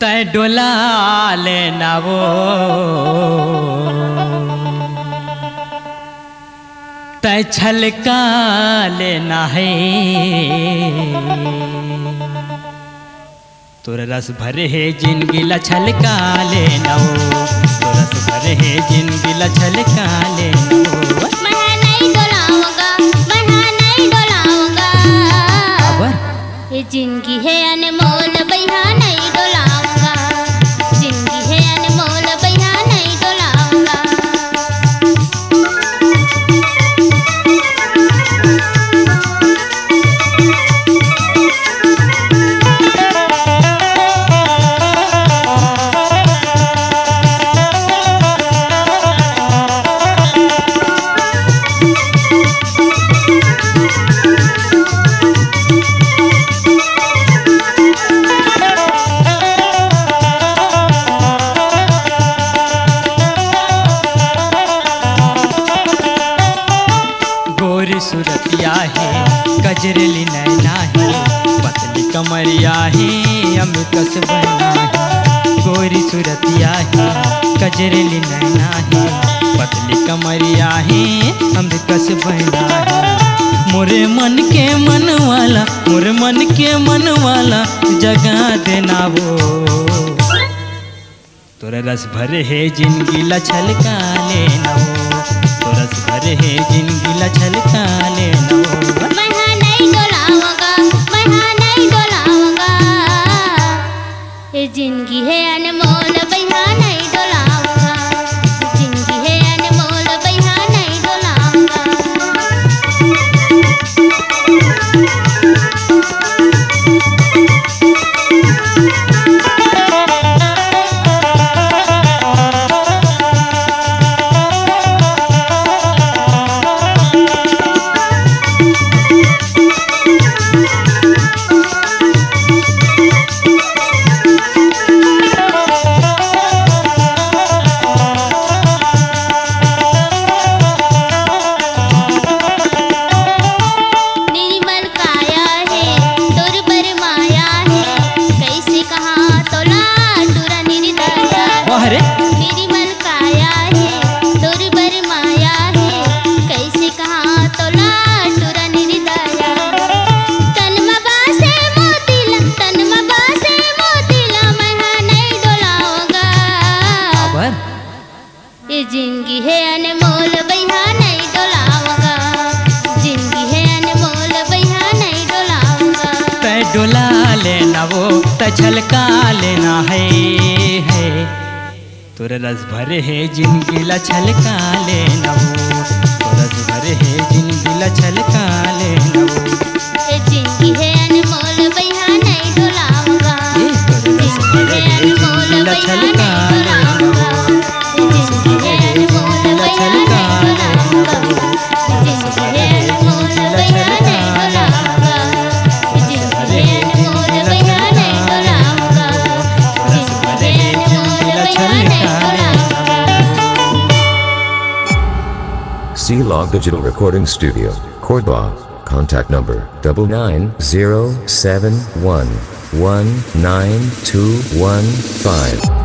तय डोला लेना वो तय छलका लेना है। तोर रस भरे है जिंदगी ला छलका लेना वो, तोर रस भरे है जिंदगी ला छलका लेना वो। मैं नहीं डोलाऊंगा, मैं नहीं डोलाऊंगा। ये जिंदगी है अनमोल भैया नहीं डोलाऊंगा, जिंदगी है अनमोल भैया नहीं डोलाऊंगा। सूरतिया है गजरेली नैना है, पतली कमरिया है अमृतस बना है। गोरी सूरतिया है गजरेली नैना है, पतली कमरिया है अमृतस बना है। मोरे मन के मन वाला, मोरे मन के मन वाला जगा देना वो। तोरा रस भरे है जिंदगी ला छलका लेना वो, तोरा रस भरे है जिंदगी ला छलका लेना वो। मैं नहीं डोलाऊंगा, मैं नहीं डोलाऊंगा। ये जिंदगी है अनमोल भैया नहीं डोलाऊंगा, जिंदगी है अनमोल भैया नहीं डोलाऊंगा। ये जिंदगी है अनमोल भैया नहीं डोलाऊंगा, जिंदगी है अनमोल भैया नहीं डोलाऊंगा। तै डोला लेना वो तै छलका लेना है। तोरे रस भरे है जिंदगी ला छलका लेना वो, तोरे रस भरे है जिंदगी ला छलका लेना वो। ये जिंदगी है अनमोल भैया नहीं डोलाऊंगा, तोरे रस भरे है जिंदगी ला छलका लेना वो। C-Log Digital Recording Studio, Cordoba. Contact number 99071192115.